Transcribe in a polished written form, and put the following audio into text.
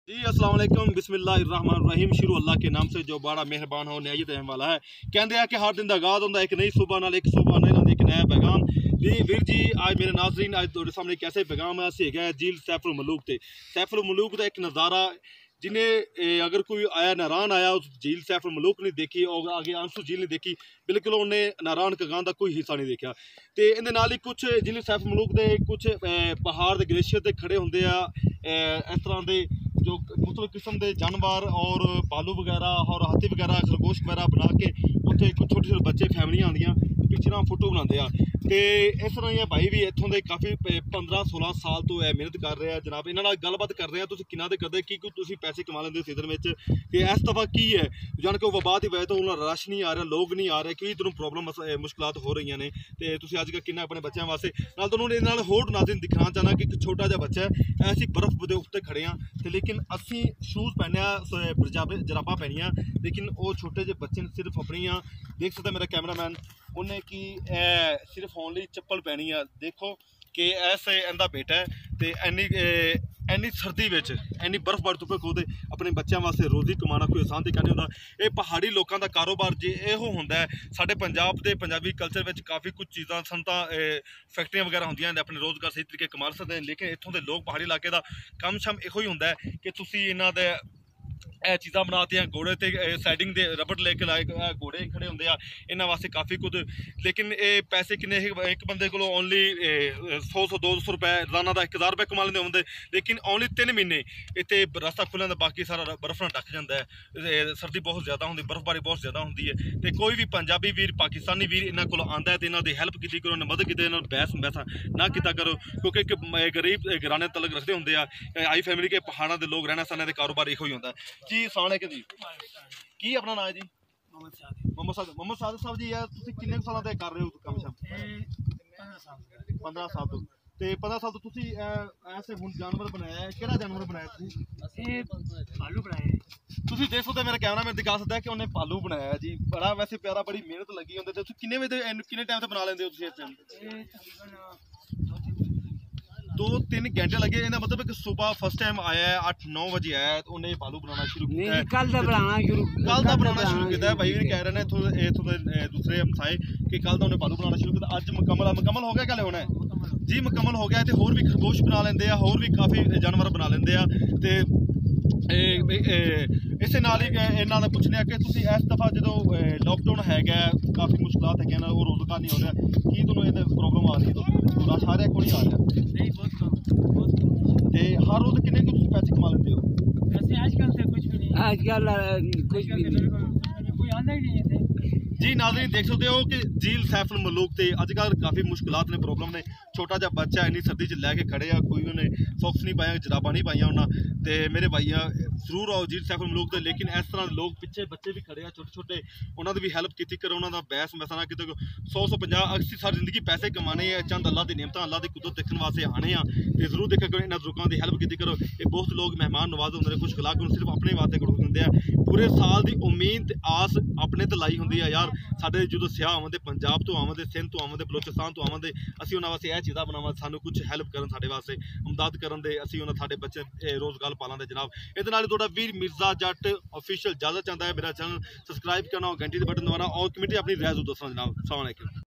जी अस्सलाम वालेकुम बिस्मिल्लाहिर्रहमानिर्रहीम। शुरू अल्लाह के नाम से जो बड़ा मेहरबान हो नहायत रहम वाला है। कहते हैं कि हर दिन का आगाज़ होता है एक नई सुबह नाल, एक सुबह नाल एक नया पैगाम। जी वीर जी, आज मेरे नाज़रीन आज तुहाडे सामने एक ऐसे पैगाम है असी है झील सैफुल मलूक ते। सैफुल मलूक का एक नज़ारा जिन्हें अगर कोई आया नारान आया उस झील सैफुल मलूक नहीं देखी और आगे आंसू झील नहीं देखी, बिल्कुल उन्हें नारान कगान का कोई हिस्सा नहीं देखा। तो इहदे नाल ही कुछ झील सैफुल मलूक के कुछ पहाड़ के ग्लेशियर से खड़े होंगे इस तरह के जो मुख्तलिफ किस्म के जानवर और भालू वगैरह और हाथी वगैरह खरगोश वगैरह बना के उत्थे कुछ छोटे छोटे बच्चे फैमिलियां आंदियां पिक्चर फोटो बनाते हैं। तो इस तरह ही भाई भी इतों के काफ़ी 15-16 साल तो मेहनत कर रहे हैं जनाब। इन्होंने गलबात कर रहे हैं तुम किन्ना दे करते कि तुम पैसे कमा लेंगे सीजन में। तो इस दफ़ा की है जान के वबा की वजह तो उन्होंने रश नहीं आ रहा, लोग नहीं आ रहे, कई तुम प्रॉब्लम मुश्किलात हो रही ने। तो तुम अजकल किन्ना अपने बच्चों वास्ते नाल तुहानूं होर नाज़रीन दिखाना चाहना कि एक छोटा जहा बच्चा है ऐसी बर्फ के उत्ते खड़े हाँ तो लेकिन असी शूज़ पहने जराबा पहनिया लेकिन वो छोटे जे बच्चे ने सिर्फ अपनी देख सकते मेरा कैमरामैन उन्हें कि सिर्फ ओनली चप्पल पहनी है। देखो कि ऐसे इनका बेटा है तो इन्नी सर्दी में इन्नी बर्फबारी धुप्पे खोदे अपने बच्चों वास्ते रोजी कमाना कोई आसान तरीका नहीं होता। ये पहाड़ी लोगों का कारोबार जो यो होंदा है। साडे पंजाब के पंजाबी कल्चर में काफ़ी कुछ चीज़ां संता फैक्ट्रियां वगैरह होंदियां ने अपने रोज़गार सही तरीके कमा सकते हैं, लेकिन इत्थों के लोग पहाड़ी इलाके का कम शम इहो ही होंदा है कि तुसीं इन्हां दे चीज़ा बनाते हैं घोड़े ते साइडिंग दे रबड़ लेके लाए घोड़े खड़े होंगे इन्होंने वास्ते काफ़ी कुछ। लेकिन ये पैसे किन्ने एक बंदे को ओनली 100-200 रुपए रोजाना का 1000 रुपये कमा लेंदे होंगे, लेकिन ओनली 3 महीने इतने रास्ता खुल बाकी सारा बर्फ नाल ढक जाता है। सर्दी बहुत ज़्यादा होंगी, बर्फबारी बहुत ज़्यादा होंगी है। तो कोई भी पंजाबी वीर पाकिस्तानी वीर इन्होंने को आता है तो इन्हों की हैल्प की करो, मदद की बहस बैसा ना किया करो, क्योंकि गरीब घराने तलक रखते होंगे आई फैमिली के पहाड़ों के लोग रहना सहने के कारोबार इहो ही होंदा है। जी अस्सलाम वालेकुम जी, की अपना नाम है जी? मोहम्मद सादिक साहब जी, यार तुम किन्ने सालों से कर रहे हो काम शाम? 15 साल तो 15 साल तो तुम ऐसे हुण जानवर बनाया है, केड़ा जानवर बनाया भालू बनाया? तुम देख सकते मेरा कैमरा मैन दिखा सकता है कि उन्हें भालू बनाया है जी। बड़ा वैसे प्यारा, बड़ी मेहनत लगी होंगे। किन्ने बजे किन्ने टाइम से बना लेंगे हो तुसीं? 2-3 घंटे लगे। इहदा मतलब है कि सुबह फर्स्ट टाइम आया है 8-9 बजे आया है तो उन्हें भालू बनाना शुरू किया है। कल दा बनाना शुरू किया है भाई कह रहे हैं दूसरे हमसाए कि कल उन्हें भालू बनाना शुरू किया। अज मुकम्मल हो गया, कल होना है जी मुकम्मल हो गया। तो होर भी खरगोश बना लेंगे, होर भी काफ़ी जानवर बना लेंगे। तो इस नाल ही इन्हों ने पूछने कि तुम इस दफ़ा जो लॉकडाउन है काफ़ी मुश्किलात है वो रोजगार नहीं हो रहा, की तुम्हें प्रॉब्लम आ रही है? रश आ रहा को नहीं आ रहा? हर रोज कितने पैसे कमा लेते हो? आजकल कुछ भी नहीं, कोई आंदा ही नहीं है। जी नाज़रीन देख सकते हो कि झील सैफुल मलूक ते अजकल काफ़ी मुश्किलात ने, प्रॉब्लम ने। छोटा जहा बच्चा इन्नी सर्दी च लैके खड़े आ, कोई उन्हें सॉक्स नहीं पाया, जराबा नहीं पाइया उन्हें। तो मेरे भाइया जरूर आओ झील सैफुल मलूक ते। लेकिन इस तरह लोग पिछे बच्चे भी खड़े आ छोटे छोटे, उन्होंने भी हैल्प की करो, उन्होंने बहस मैसा ना कि 100-150 80 सारी जिंदगी पैसे कमाने चंद अल्लाह की नियमत अल्लाह की कुदरत देखने वास्ते आने तो जरूर देखा करो, इन्होंने लोगों की हैल्प की करो। ये बहुत लोग मेहमान नवाज होंगे, कुछ खिला के सिर्फ अपने वास्ते करो दिंदे आ। पूरे साल की उम्मीद आस अपने तो लाई होंगी है यार। साढ़े जो सियाह आवे पंजाब तो आवे, सिंध तो आवे, बलोचिस्तान तो आवे, असी उन्होंने वास्ते यह चीज़ा बनावा सानू कुछ हैल्प करन, साढ़े वास्ते मदद करन दे, असी उन्होंने साढ़े बच्चे रोजगार पालां दे जनाब। इहदे नाल तुहाडा वीर मिर्जा जट ऑफिशियल इजाजत चाहता है। मेरा चैनल सबसक्राइब करना और घंटी के बटन दबाना और कमेटी अपनी राय दसना जनाब। अस्सलाम वालेकुम।